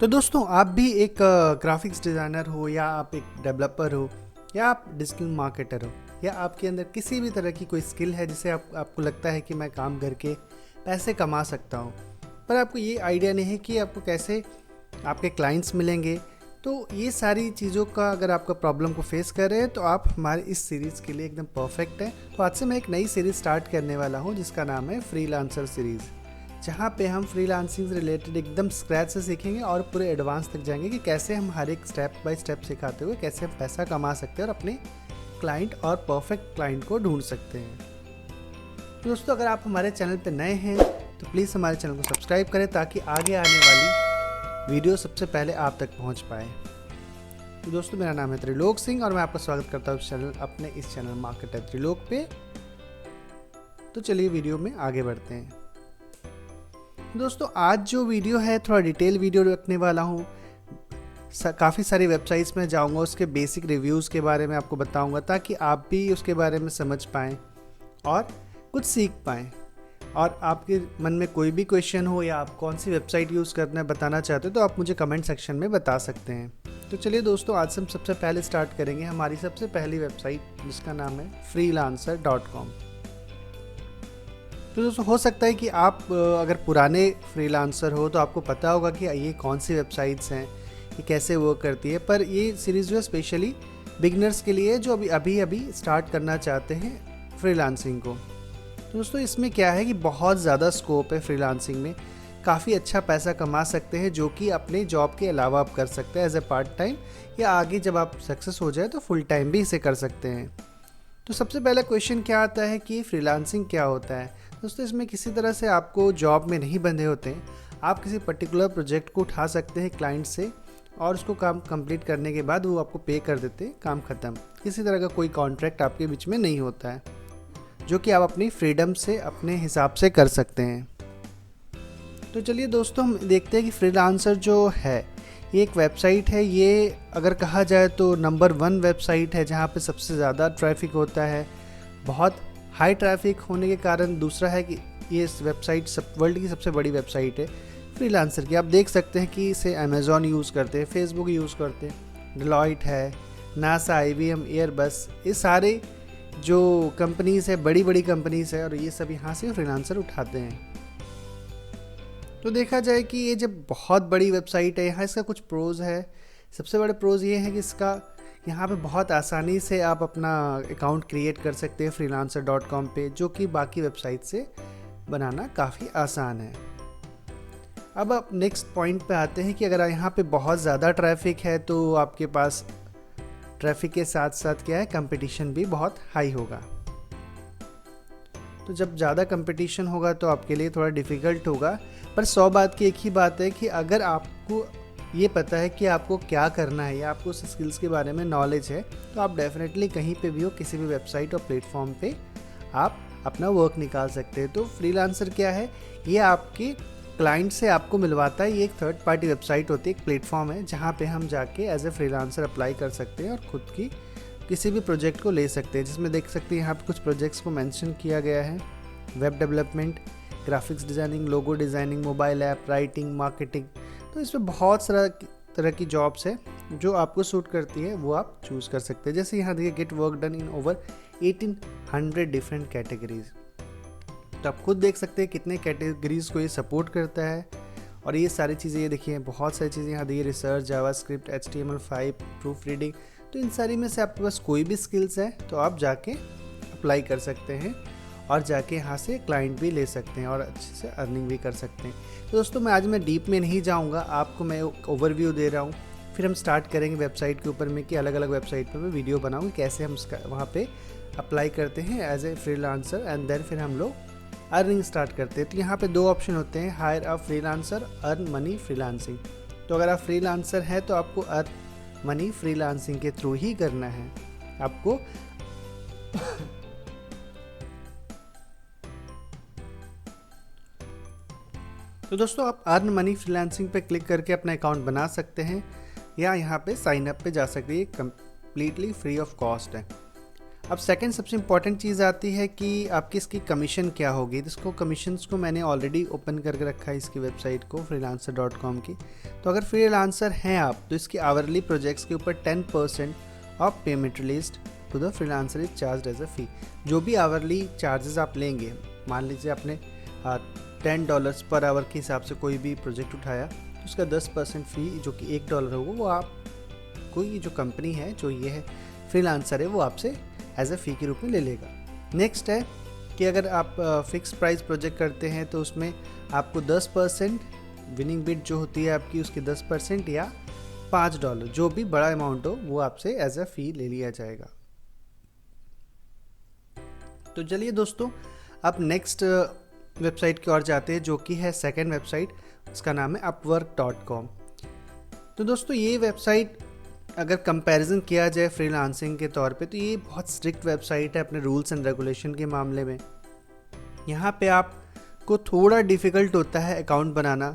तो दोस्तों आप भी एक ग्राफिक्स डिज़ाइनर हो या आप एक डेवलपर हो या आप डिजिटल मार्केटर हो या आपके अंदर किसी भी तरह की कोई स्किल है जिसे आपको लगता है कि मैं काम करके पैसे कमा सकता हूँ, पर आपको ये आइडिया नहीं है कि आपको कैसे आपके क्लाइंट्स मिलेंगे। तो ये सारी चीज़ों का अगर आपका प्रॉब्लम को फेस कर रहे हैं तो आप हमारे इस सीरीज़ के लिए एकदम परफेक्ट है। तो आज से मैं एक नई सीरीज़ स्टार्ट करने वाला हूँ जिसका नाम है फ्रीलांसर सीरीज़, जहाँ पे हम फ्रीलांसिंग से रिलेटेड एकदम स्क्रैच से सीखेंगे और पूरे एडवांस तक जाएंगे कि कैसे हम हर एक स्टेप बाय स्टेप सिखाते हुए कैसे हम पैसा कमा सकते हैं और अपने क्लाइंट और परफेक्ट क्लाइंट को ढूंढ सकते हैं। तो दोस्तों अगर आप हमारे चैनल पर नए हैं तो प्लीज़ हमारे चैनल को सब्सक्राइब करें ताकि आगे आने वाली वीडियो सबसे पहले आप तक पहुंच पाए। तो दोस्तों मेरा नाम है त्रिलोक सिंह और मैं आपका स्वागत करता हूँ अपने इस चैनल मार्केटर त्रिलोक पे। तो चलिए वीडियो में आगे बढ़ते हैं। दोस्तों आज जो वीडियो है थोड़ा डिटेल वीडियो रखने वाला हूँ। काफ़ी सारी वेबसाइट्स में जाऊँगा, उसके बेसिक रिव्यूज़ के बारे में आपको बताऊँगा ताकि आप भी उसके बारे में समझ पाएँ और कुछ सीख पाएँ। और आपके मन में कोई भी क्वेश्चन हो या आप कौन सी वेबसाइट यूज़ करना बताना चाहते हो तो आप मुझे कमेंट सेक्शन में बता सकते हैं। तो चलिए दोस्तों आज से हम सबसे पहले स्टार्ट करेंगे हमारी सबसे पहली वेबसाइट जिसका नाम है freelancer.com। तो दोस्तों हो सकता है कि आप अगर पुराने फ्रीलांसर हो तो आपको पता होगा कि ये कौन सी वेबसाइट्स हैं, ये कैसे वर्क करती है, पर ये सीरीज़ जो है स्पेशली बिगनर्स के लिए जो अभी स्टार्ट करना चाहते हैं फ्रीलांसिंग को। तो दोस्तों इसमें क्या है कि बहुत ज़्यादा स्कोप है फ्रीलांसिंग में, काफ़ी अच्छा पैसा कमा सकते हैं जो कि अपने जॉब के अलावा आप कर सकते हैं एज ए पार्ट टाइम, या आगे जब आप सक्सेस हो जाए तो फुल टाइम भी इसे कर सकते हैं। तो सबसे पहला क्वेश्चन क्या आता है कि फ्रीलांसिंग क्या होता है। दोस्तों इसमें किसी तरह से आपको जॉब में नहीं बंधे होते हैं, आप किसी पर्टिकुलर प्रोजेक्ट को उठा सकते हैं क्लाइंट से और उसको काम कंप्लीट करने के बाद वो आपको पे कर देते हैं, काम ख़त्म। किसी तरह का कोई कॉन्ट्रैक्ट आपके बीच में नहीं होता है, जो कि आप अपनी फ्रीडम से अपने हिसाब से कर सकते हैं। तो चलिए दोस्तों हम देखते हैं कि फ्रीलांसर जो है ये एक वेबसाइट है। ये अगर कहा जाए तो नंबर 1 वेबसाइट है जहाँ पे सबसे ज़्यादा ट्रैफिक होता है। बहुत हाई ट्रैफिक होने के कारण दूसरा है कि ये इस वेबसाइट वर्ल्ड की सबसे बड़ी वेबसाइट है फ्रीलांसर की। आप देख सकते हैं कि इसे अमेज़ॉन यूज़ करते हैं, फेसबुक यूज़ करते हैं, डेलॉयट है, नासा, IBM, एयरबस, ये सारे जो कंपनीज़ है बड़ी बड़ी कंपनीज़ है और ये सब यहाँ से फ्रीलांसर उठाते हैं। तो देखा जाए कि ये जब बहुत बड़ी वेबसाइट है, यहाँ इसका कुछ प्रोज़ है। सबसे बड़े प्रोज़ ये है कि इसका यहाँ पे बहुत आसानी से आप अपना अकाउंट क्रिएट कर सकते हैं freelancer.com पे, जो कि बाकी वेबसाइट से बनाना काफ़ी आसान है। अब आप नेक्स्ट पॉइंट पे आते हैं कि अगर यहाँ पे बहुत ज़्यादा ट्रैफिक है तो आपके पास ट्रैफिक के साथ साथ क्या है, कंपटीशन भी बहुत हाई होगा। तो जब ज़्यादा कंपटीशन होगा तो आपके लिए थोड़ा डिफ़िकल्ट होगा, पर 100 बात की एक ही बात है कि अगर आपको ये पता है कि आपको क्या करना है या आपको उस स्किल्स के बारे में नॉलेज है तो आप डेफिनेटली कहीं पे भी हो, किसी भी वेबसाइट और प्लेटफॉर्म पे आप अपना वर्क निकाल सकते हैं। तो फ्रीलांसर क्या है, ये आपके क्लाइंट से आपको मिलवाता है। ये एक थर्ड पार्टी वेबसाइट होती है, एक प्लेटफॉर्म है जहाँ पे हम जाके एज ए फ्रीलांसर अप्लाई कर सकते हैं और ख़ुद की किसी भी प्रोजेक्ट को ले सकते हैं। जिसमें देख सकते हैं यहाँ पे कुछ प्रोजेक्ट्स को मेंशन किया गया है: web development, graphics designing, logo designing, mobile app, writing, marketing. तो इसमें बहुत सारा तरह की जॉब्स है जो आपको सूट करती है, वो आप चूज़ कर सकते हैं। जैसे यहाँ देखिए, get work done in over 1800 different categories. तो आप खुद देख सकते हैं कितने कैटेगरीज को ये सपोर्ट करता है। और ये सारी चीज़ें, ये देखिए बहुत सारी चीज़ें यहाँ दी, research, JavaScript, HTML5, proofreading. तो इन सारी में से आपके पास कोई भी स्किल्स है तो आप जाके अप्लाई कर सकते हैं और जाके यहाँ से क्लाइंट भी ले सकते हैं और अच्छे से अर्निंग भी कर सकते हैं। तो दोस्तों मैं डीप में नहीं जाऊँगा, आपको मैं ओवरव्यू दे रहा हूँ। फिर हम स्टार्ट करेंगे वेबसाइट के ऊपर में कि अलग अलग वेबसाइट पर मैं वीडियो बनाऊँगी कैसे हम वहाँ पे अप्लाई करते हैं as a freelancer, and then फिर हम लोग अर्निंग स्टार्ट करते हैं। तो यहाँ पे 2 ऑप्शन होते हैं, higher a freelancer, earn money freelancing. तो अगर आप फ्रीलांसर हैं तो आपको अर्न मनी फ्रीलांसिंग के थ्रू ही करना है आपको। तो दोस्तों आप अर्न मनी फ्रीलांसिंग पे क्लिक करके अपना अकाउंट बना सकते हैं या यहाँ पे साइन अप पे जा सकते हैं। ये कम्प्लीटली फ्री ऑफ कॉस्ट है। अब सेकंड सबसे इम्पॉर्टेंट चीज़ आती है कि आपकी इसकी कमीशन क्या होगी। इसको कमीशंस को मैंने ऑलरेडी ओपन करके रखा है इसकी वेबसाइट को, freelancer.com की। तो अगर फ्रीलांसर हैं आप तो इसकी आवरली प्रोजेक्ट्स के ऊपर 10% of payment released to the freelancer is charge as a fee. जो भी आवरली चार्जेस आप लेंगे, मान लीजिए आपने $10 पर आवर के हिसाब से कोई भी प्रोजेक्ट उठाया तो उसका 10% फ़ी जो कि $1 होगा वो आपको, ये जो कंपनी है, जो ये है फ्रीलांसर है, वो आपसे एज अ फ़ी के रूप में ले लेगा। नेक्स्ट है कि अगर आप फिक्स प्राइस प्रोजेक्ट करते हैं तो उसमें आपको 10% विनिंग बिड जो होती है आपकी, उसकी 10% या $5, जो भी बड़ा अमाउंट हो वो आपसे एज अ फ़ी ले लिया जाएगा। तो चलिए दोस्तों, अब नेक्स्ट वेबसाइट की ओर जाते हैं, जो कि है सेकंड वेबसाइट, इसका नाम है upwork.com। तो दोस्तों ये वेबसाइट अगर कंपैरिजन किया जाए फ्रीलांसिंग के तौर पे तो ये बहुत स्ट्रिक्ट वेबसाइट है अपने रूल्स एंड रेगुलेशन के मामले में। यहाँ पे आपको थोड़ा डिफ़िकल्ट होता है अकाउंट बनाना,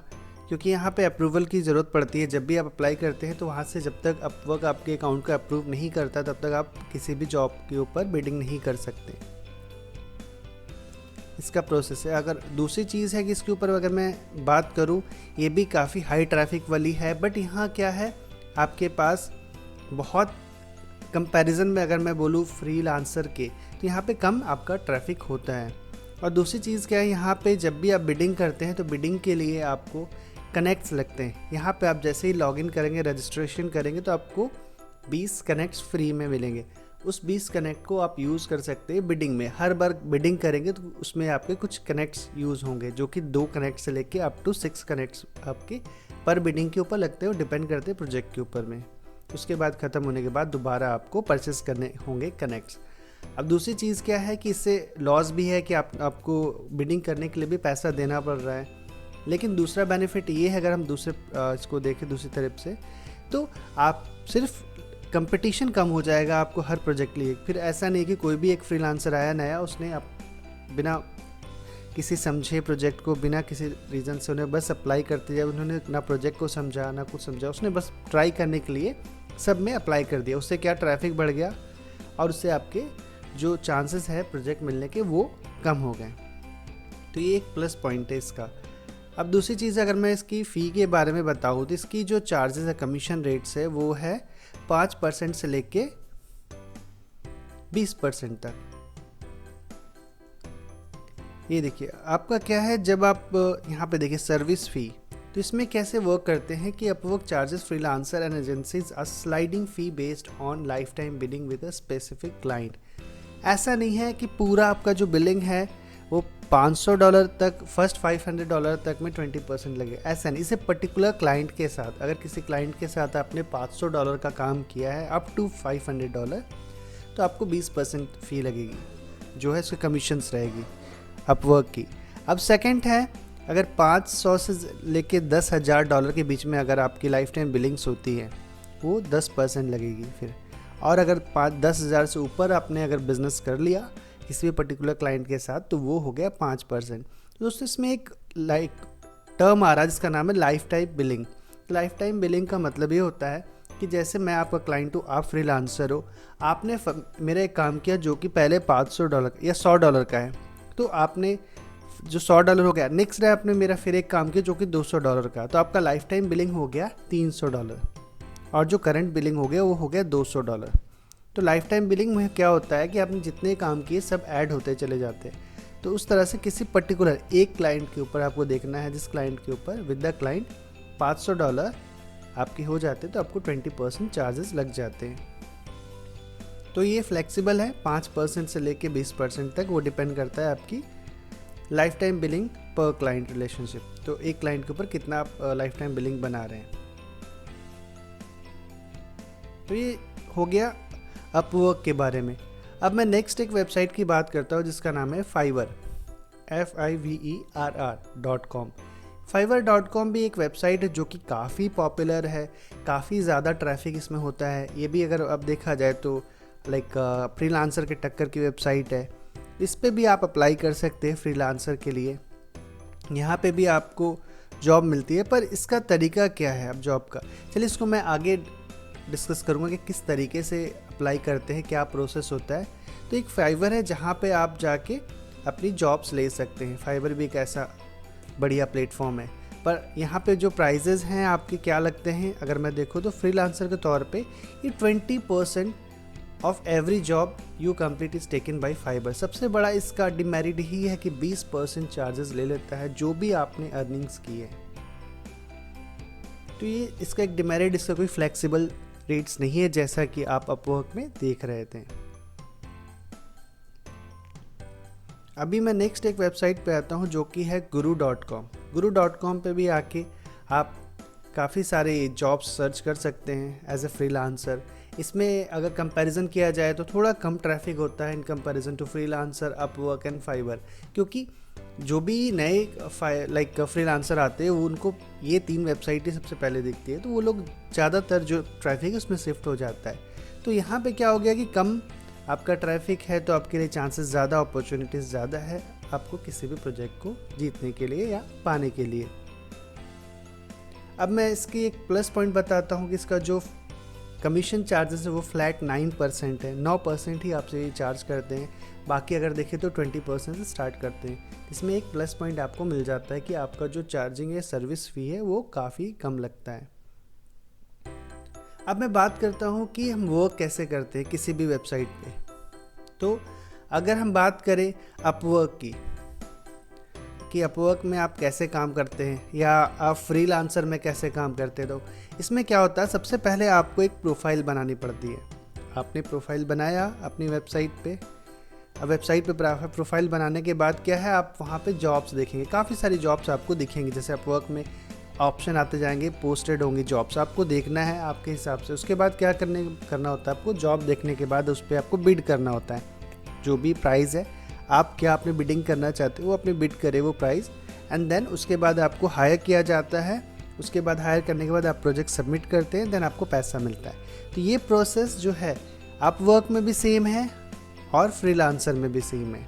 क्योंकि यहाँ पे अप्रूवल की ज़रूरत पड़ती है। जब भी आप अप्लाई करते हैं तो वहाँ से जब तक अपवर्क आपके अकाउंट को अप्रूव नहीं करता तब तक आप किसी भी जॉब के ऊपर बिडिंग नहीं कर सकते। इसका प्रोसेस है। अगर दूसरी चीज़ है कि इसके ऊपर अगर मैं बात करूँ, ये भी काफ़ी हाई ट्रैफिक वाली है, बट यहाँ क्या है आपके पास बहुत कंपैरिजन में अगर मैं बोलूँ फ्रीलांसर के, तो यहाँ पे कम आपका ट्रैफिक होता है। और दूसरी चीज़ क्या है, यहाँ पे जब भी आप बिडिंग करते हैं तो बिडिंग के लिए आपको कनेक्ट्स लगते हैं। यहाँ पे आप जैसे ही लॉगिन करेंगे, रजिस्ट्रेशन करेंगे तो आपको 20 कनेक्ट्स फ्री में मिलेंगे। उस 20 कनेक्ट को आप यूज़ कर सकते हैं बिडिंग में। हर बार बिडिंग करेंगे तो उसमें आपके कुछ कनेक्ट्स यूज़ होंगे, जो कि 2 कनेक्ट से लेके अप टू 6 कनेक्ट्स आपके पर बिडिंग के ऊपर लगते हैं और डिपेंड करते हैं प्रोजेक्ट के ऊपर में। उसके बाद ख़त्म होने के बाद दोबारा आपको परचेस करने होंगे कनेक्ट्स। अब दूसरी चीज़ क्या है कि इससे लॉस भी है कि आपको बिडिंग करने के लिए भी पैसा देना पड़ रहा है। लेकिन दूसरा बेनिफिट ये है, अगर हम इसको देखें दूसरी तरफ से, तो आप सिर्फ कंपटीशन कम हो जाएगा आपको हर प्रोजेक्ट लिए। फिर ऐसा नहीं कि कोई भी एक फ्रीलांसर आया नया, उसने आप बिना किसी समझे प्रोजेक्ट को, बिना किसी रीज़न से उन्हें बस अप्लाई करते जाए, उन्होंने ना प्रोजेक्ट को समझा ना कुछ समझा, उसने बस ट्राई करने के लिए सब में अप्लाई कर दिया। उससे क्या ट्रैफिक बढ़ गया और उससे आपके जो चांसेस है प्रोजेक्ट मिलने के वो कम हो गए। तो ये एक प्लस पॉइंट है इसका। अब दूसरी चीज़ अगर मैं इसकी फ़ी के बारे में बताऊँ तो इसकी जो चार्जेस है, कमीशन रेट्स है, वो है 5% से लेके 20% तक। ये देखिए आपका क्या है, जब आप यहाँ पे देखिए सर्विस फ़ी, तो इसमें कैसे वर्क करते हैं कि Upwork charges freelancer and agencies a sliding fee based on life time billing with a specific client. ऐसा नहीं है कि पूरा आपका जो बिलिंग है वो $500 तक, फर्स्ट $500 तक में 20% लगे, ऐसा नहीं। इसे पर्टिकुलर क्लाइंट के साथ, अगर किसी क्लाइंट के साथ आपने $500 का काम किया है अप टू $500, तो आपको 20% फ़ी लगेगी, जो है उसकी कमीशंस रहेगी अपवर्क की। अब सेकंड है, अगर 500 से लेके $10,000 के बीच में अगर आपकी लाइफ टाइम बिलिंग्स होती है वो 10% लगेगी फिर। और अगर 10,000 से ऊपर आपने अगर बिज़नेस कर लिया किसी भी पर्टिकुलर क्लाइंट के साथ तो वो हो गया 5%। तो दोस्तों इसमें एक टर्म आ रहा है जिसका नाम है life time billing. Life time billing का मतलब ये होता है कि जैसे मैं आपका क्लाइंट हूँ, आप फ्रीलांसर हो, आपने मेरा एक काम किया जो कि पहले $500 या $100 का है, तो आपने जो $100 हो गया, नेक्स्ट डे आपने मेरा फिर एक काम किया जो कि $200 का, तो आपका लाइफ टाइम बिलिंग हो गया $300 और जो करंट बिलिंग हो गया वो हो गया $200। तो लाइफ टाइम बिलिंग में क्या होता है कि आपने जितने काम किए सब ऐड होते चले जाते हैं। तो उस तरह से किसी पर्टिकुलर एक क्लाइंट के ऊपर आपको देखना है, जिस क्लाइंट के ऊपर विद द क्लाइंट $500 आपके हो जाते हैं तो आपको 20% चार्जेस लग जाते हैं। तो ये फ्लेक्सिबल है, 5% से लेके 20% तक, वो डिपेंड करता है आपकी लाइफ टाइम बिलिंग पर क्लाइंट रिलेशनशिप। तो एक क्लाइंट के ऊपर कितना आप लाइफ टाइम बिलिंग बना रहे हैं। तो ये हो गया अपवर्क के बारे में। अब मैं नेक्स्ट एक वेबसाइट की बात करता हूँ जिसका नाम है फाइवर, FIVERR.com। fiverr.com भी एक वेबसाइट है जो कि काफ़ी पॉपुलर है, काफ़ी ज़्यादा ट्रैफिक इसमें होता है। ये भी अगर अब देखा जाए तो लाइक फ्रीलांसर के टक्कर की वेबसाइट है। इस पे भी आप अप्लाई कर सकते हैं फ्रीलांसर के लिए, यहाँ पे भी आपको जॉब मिलती है। पर इसका तरीका क्या है अब जॉब का, चलिए इसको मैं आगे डिस्कस करूँगा कि किस तरीके से अप्लाई करते हैं, क्या प्रोसेस होता है। तो तो एक फाइवर है जहाँ पे आप जाके अपनी जॉब्स ले सकते हैं। फाइवर भी एक ऐसा बढ़िया प्लेटफॉर्म है। पर यहाँ पे जो प्राइजेज़ हैं आपके क्या लगते हैं, अगर मैं देखूँ तो फ्रीलांसर के तौर पे ये 20% of every job you complete is taken by fibre. सबसे बड़ा इसका डिमेरिट ही है कि 20% चार्जेस ले लेता है जो भी आपने अर्निंग्स की है। तो ये इसका एक डिमेरिट, इसका कोई फ्लेक्सिबल रेट्स नहीं है जैसा कि आप अपवर्क में देख रहे थे। अभी मैं नेक्स्ट एक वेबसाइट पे आता हूँ जो कि है guru.com। guru.com पे भी आके आप काफ़ी सारे जॉब्स सर्च कर सकते हैं एज ए फ्रीलांसर। इसमें अगर कंपैरिजन किया जाए तो थोड़ा कम ट्रैफिक होता है in comparison to freelancer, Upwork and Fiverr, क्योंकि जो भी नए फ्रीलांसर आते हैं वो उनको ये 3 वेबसाइटें सबसे पहले दिखती है, तो वो लोग ज़्यादातर जो ट्रैफिक है उसमें शिफ्ट हो जाता है। तो यहाँ पे क्या हो गया कि कम आपका ट्रैफिक है तो आपके लिए चांसेस ज़्यादा, अपॉर्चुनिटीज़ ज़्यादा है आपको किसी भी प्रोजेक्ट को जीतने के लिए या पाने के लिए। अब मैं इसकी एक प्लस पॉइंट बताता हूँ कि इसका जो कमीशन चार्जेस है वो फ्लैट 9% है। 9% ही आपसे ये चार्ज करते हैं, बाकी अगर देखें तो 20% से स्टार्ट करते हैं। इसमें एक प्लस पॉइंट आपको मिल जाता है कि आपका जो चार्जिंग है, सर्विस फ़ी है, वो काफ़ी कम लगता है। अब मैं बात करता हूँ कि हम वर्क कैसे करते हैं किसी भी वेबसाइट पे। तो अगर हम बात करें अपवर्क की, कि अपवर्क में आप कैसे काम करते हैं या आप फ्रीलांसर में कैसे काम करते हैं, तो इसमें क्या होता है, सबसे पहले आपको एक प्रोफाइल बनानी पड़ती है। आपने प्रोफाइल बनाया अपनी वेबसाइट पे। अब वेबसाइट पे प्रोफाइल बनाने के बाद क्या है, आप वहाँ पे जॉब्स देखेंगे, काफ़ी सारी जॉब्स आपको दिखेंगी। जैसे अपवर्क में ऑप्शन आते जाएंगे, पोस्टेड होंगी जॉब्स, आपको देखना है आपके हिसाब से। उसके बाद क्या करना होता है, आपको जॉब देखने के बाद उस पर आपको बिड करना होता है। जो भी प्राइस है, आप क्या अपने बिडिंग करना चाहते हो वो अपने बिड करे वो प्राइस, एंड देन उसके बाद आपको हायर किया जाता है। उसके बाद हायर करने के बाद आप प्रोजेक्ट सबमिट करते हैं, देन आपको पैसा मिलता है। तो ये प्रोसेस जो है अपवर्क में भी सेम है और फ्रीलांसर में भी सेम है।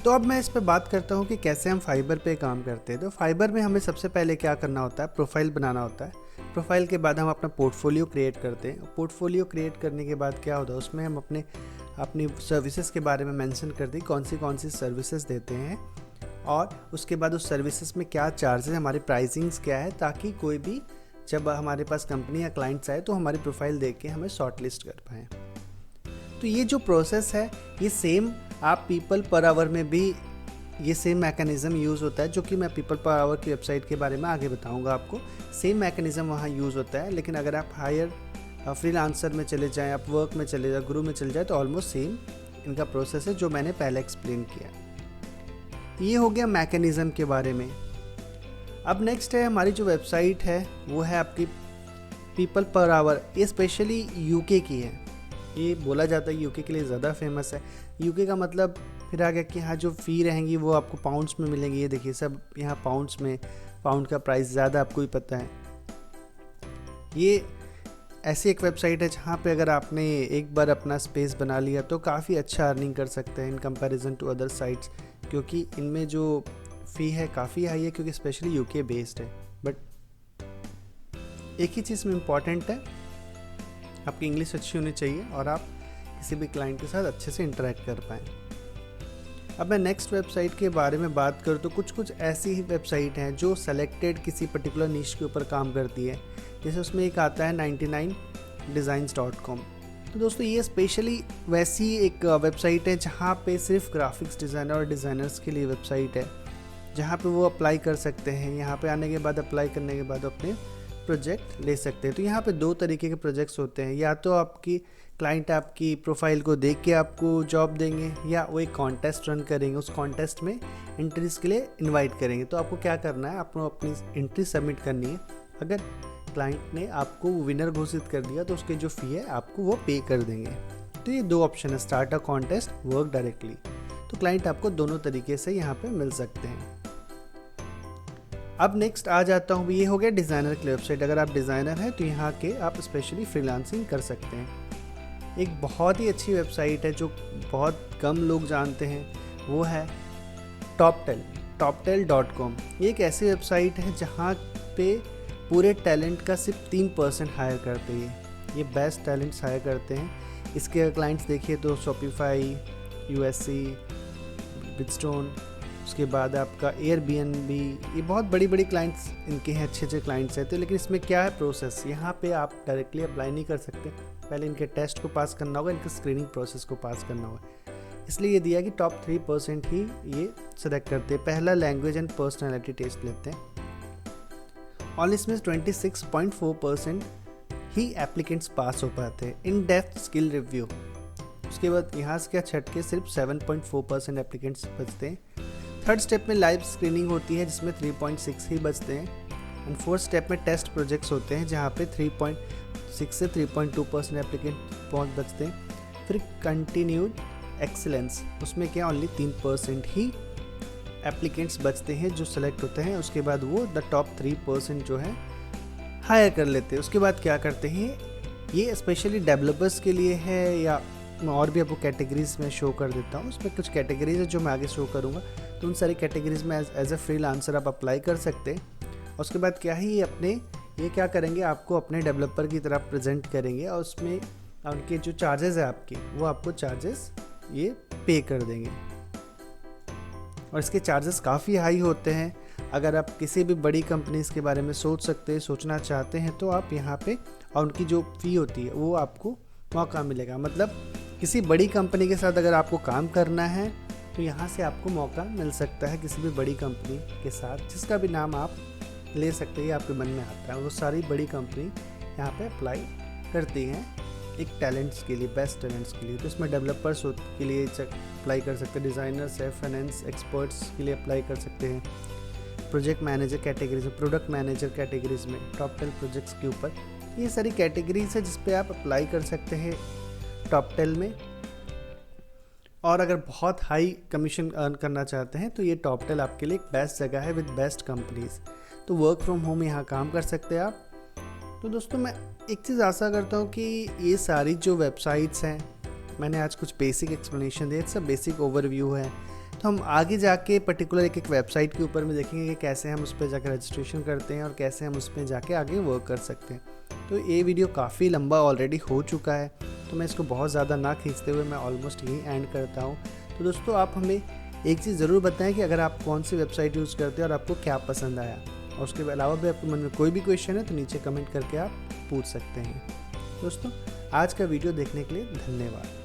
तो अब मैं इस पे बात करता हूँ कि कैसे हम फाइबर पे काम करते हैं। तो फाइबर में हमें सबसे पहले क्या करना होता है, प्रोफाइल बनाना होता है। प्रोफाइल के बाद हम अपना पोर्टफोलियो क्रिएट करते हैं। पोर्टफोलियो क्रिएट करने के बाद क्या होता है, उसमें हम अपनी सर्विसेज के बारे में मेंशन करते हैं, कौन सी सर्विसेज देते हैं, और उसके बाद उस सर्विसेज में क्या चार्जेस, हमारी प्राइसिंग्स क्या है, ताकि कोई भी जब हमारे पास कंपनी या क्लाइंट्स आए तो हमारी प्रोफाइल देख के हमें शॉर्ट लिस्ट कर पाएँ। तो ये जो प्रोसेस है ये सेम आप पीपल पर आवर में भी ये सेम मैकेनिज़्म यूज़ होता है, जो कि मैं पीपल पर आवर की वेबसाइट के बारे में आगे बताऊंगा आपको। सेम मैकेनिज़्म वहाँ यूज़ होता है, लेकिन अगर आप हायर फ्रीलांसर में चले जाएं, आप वर्क में चले जाए, गुरु में चले जाए, तो ऑलमोस्ट सेम इनका प्रोसेस है जो मैंने पहले एक्सप्लेन किया। ये हो गया मैकेनिज़्म के बारे में। अब नेक्स्ट है हमारी जो वेबसाइट है वो है आपकी पीपल पर आवर। ये स्पेशली यूके की है। ये बोला जाता है यूके के लिए ज़्यादा फेमस है। यूके का मतलब फिर आ गया कि हाँ जो फ़ी रहेंगी वो आपको पाउंड्स में मिलेंगी। ये देखिए सब यहाँ पाउंड्स में, पाउंड का प्राइस ज़्यादा आपको ही पता है। ये ऐसी एक वेबसाइट है जहाँ पे अगर आपने एक बार अपना स्पेस बना लिया तो काफ़ी अच्छा अर्निंग कर सकते हैं in comparison to other sites, क्योंकि इनमें जो फ़ी है काफ़ी हाई है, क्योंकि स्पेशली यूके बेस्ड है। बट एक ही चीज़ में इम्पॉर्टेंट है, आपकी इंग्लिश अच्छी होनी चाहिए और आप किसी भी क्लाइंट के साथ अच्छे से इंटरेक्ट कर पाएँ। अब मैं नेक्स्ट वेबसाइट के बारे में बात करूँ तो कुछ ऐसी ही वेबसाइट हैं जो सेलेक्टेड किसी पर्टिकुलर निश के ऊपर काम करती है। जैसे उसमें एक आता है 99designs.com। तो दोस्तों ये स्पेशली वैसी एक वेबसाइट है जहाँ पे सिर्फ ग्राफिक्स डिज़ाइनर और डिज़ाइनर्स के लिए वेबसाइट है, जहाँ पे वो अप्लाई कर सकते हैं। यहाँ पे आने के बाद अप्लाई करने के बाद अपने प्रोजेक्ट ले सकते हैं। तो यहाँ पे 2 तरीके के प्रोजेक्ट्स होते हैं, या तो आपकी क्लाइंट आपकी प्रोफाइल को देख के आपको जॉब देंगे, या वो एक कॉन्टेस्ट रन करेंगे, उस कॉन्टेस्ट में एंट्रीज के लिए इनवाइट करेंगे। तो आपको क्या करना है, आपको अपनी एंट्री सबमिट करनी है। अगर क्लाइंट ने आपको विनर घोषित कर दिया तो उसके जो फ़ी है आपको वो पे कर देंगे। तो ये 2 ऑप्शन है, start a contest, work directly. तो क्लाइंट आपको दोनों तरीके से यहाँ पे मिल सकते हैं। अब नेक्स्ट आ जाता हूँ, ये हो गया डिज़ाइनर की वेबसाइट। अगर आप डिज़ाइनर हैं तो यहाँ के आप स्पेशली फ्रीलांसिंग कर सकते हैं। एक बहुत ही अच्छी वेबसाइट है जो बहुत कम लोग जानते हैं, वो है toptel.com। ये एक ऐसी वेबसाइट है जहाँ पे पूरे टैलेंट का सिर्फ 3% हायर करते हैं। ये बेस्ट टैलेंट्स हायर करते हैं। इसके क्लाइंट्स देखिए तो शॉपिफाई, यूएससी, बिटस्टोन, उसके बाद आपका एयरबीएनबी, ये बहुत बड़ी बड़ी क्लाइंट्स इनके हैं, अच्छे अच्छे क्लाइंट्स हैं। तो लेकिन इसमें क्या है प्रोसेस, यहाँ पे आप डायरेक्टली अप्लाई नहीं कर सकते, पहले इनके टेस्ट को पास करना होगा, इनके स्क्रीनिंग प्रोसेस को पास करना होगा। इसलिए ये दिया कि टॉप 3% ही ये सेलेक्ट करते हैं। पहला लैंग्वेज एंड पर्सनैलिटी टेस्ट लेते हैं और इसमें 26.4% ही एप्लीकेंट्स पास हो पाते हैं। इन डेप्थ स्किल रिव्यू, उसके बाद यहाँ से क्या छट के सिर्फ 7.4% एप्लीकेंट्स बचते हैं। थर्ड स्टेप में लाइव स्क्रीनिंग होती है जिसमें 3.6 ही बचते हैं। एंड फोर्थ स्टेप में टेस्ट प्रोजेक्ट्स होते हैं जहाँ पे 3.6 से 3.2% एप्लीकेंट बचते हैं। फिर कंटिन्यूड एक्सीलेंस, उसमें क्या ओनली 3% ही एप्लीकेंट्स बचते हैं जो सेलेक्ट होते हैं। उसके बाद वो द टॉप 3% जो है हायर कर लेते हैं। उसके बाद क्या करते हैं, ये स्पेशली डेवलपर्स के लिए है या मैं और भी आपको कैटेगरीज में शो कर देता हूँ। उसमें कुछ कैटेगरीज है जो मैं आगे शो करूँगा, तो उन सारी कैटेगरीज में एज ए फ्रीलांसर आप अप्लाई कर सकते हैं। उसके बाद क्या है, ये क्या करेंगे, आपको अपने डेवलपर की तरह प्रेजेंट करेंगे और उसमें उनके जो चार्जेस है आपके, वो आपको चार्जेस ये पे कर देंगे। और इसके चार्जेस काफ़ी हाई होते हैं। अगर आप किसी भी बड़ी कंपनीज के बारे में सोचना चाहते हैं तो आप यहाँ पे, और उनकी जो फ़ी होती है वो आपको मौका मिलेगा। मतलब किसी बड़ी कंपनी के साथ अगर आपको काम करना है तो यहाँ से आपको मौका मिल सकता है किसी भी बड़ी कंपनी के साथ, जिसका भी नाम आप ले सकते हैं, आपके मन में आता है। वो सारी बड़ी कंपनी यहाँ पे अप्लाई करती हैं एक टैलेंट्स के लिए, बेस्ट टैलेंट्स के लिए। तो इसमें डेवलपर्स के लिए अप्लाई कर सकते हैं, डिज़ाइनर्स है, फाइनेंस एक्सपर्ट्स के लिए अप्लाई कर सकते हैं, प्रोजेक्ट मैनेजर कैटेगरीज में, प्रोडक्ट मैनेजर कैटेगरीज में, टॉप 10 प्रोजेक्ट्स के ऊपर, ये सारी कैटेगरीज है जिस पे आप अप्लाई कर सकते हैं टॉप 10 में। और अगर बहुत हाई कमीशन अर्न करना चाहते हैं तो ये टॉप 10 आपके लिए एक बेस्ट जगह है विद बेस्ट कंपनीज। तो वर्क फ्रॉम होम यहाँ काम कर सकते हैं आप। तो दोस्तों मैं एक चीज़ आशा करता हूँ कि ये सारी जो वेबसाइट्स हैं, मैंने आज कुछ बेसिक एक्सप्लेनेशन दिए, सब बेसिक ओवरव्यू है। तो हम आगे जाके पर्टिकुलर एक वेबसाइट के ऊपर में देखेंगे कि कैसे हम उस पर जाकर रजिस्ट्रेशन करते हैं और कैसे हम उस पर जाके आगे वर्क कर सकते हैं। तो ये वीडियो काफ़ी लंबा ऑलरेडी हो चुका है, तो मैं इसको बहुत ज़्यादा ना खींचते हुए मैं ऑलमोस्ट यही एंड करता हूँ। तो दोस्तों आप हमें एक चीज़ ज़रूर बताएं कि अगर आप कौन सी वेबसाइट यूज़ करते हैं और आपको क्या पसंद आया, और उसके अलावा भी आपके मन में कोई भी क्वेश्चन है तो नीचे कमेंट करके आप पूछ सकते हैं। दोस्तों आज का वीडियो देखने के लिए धन्यवाद।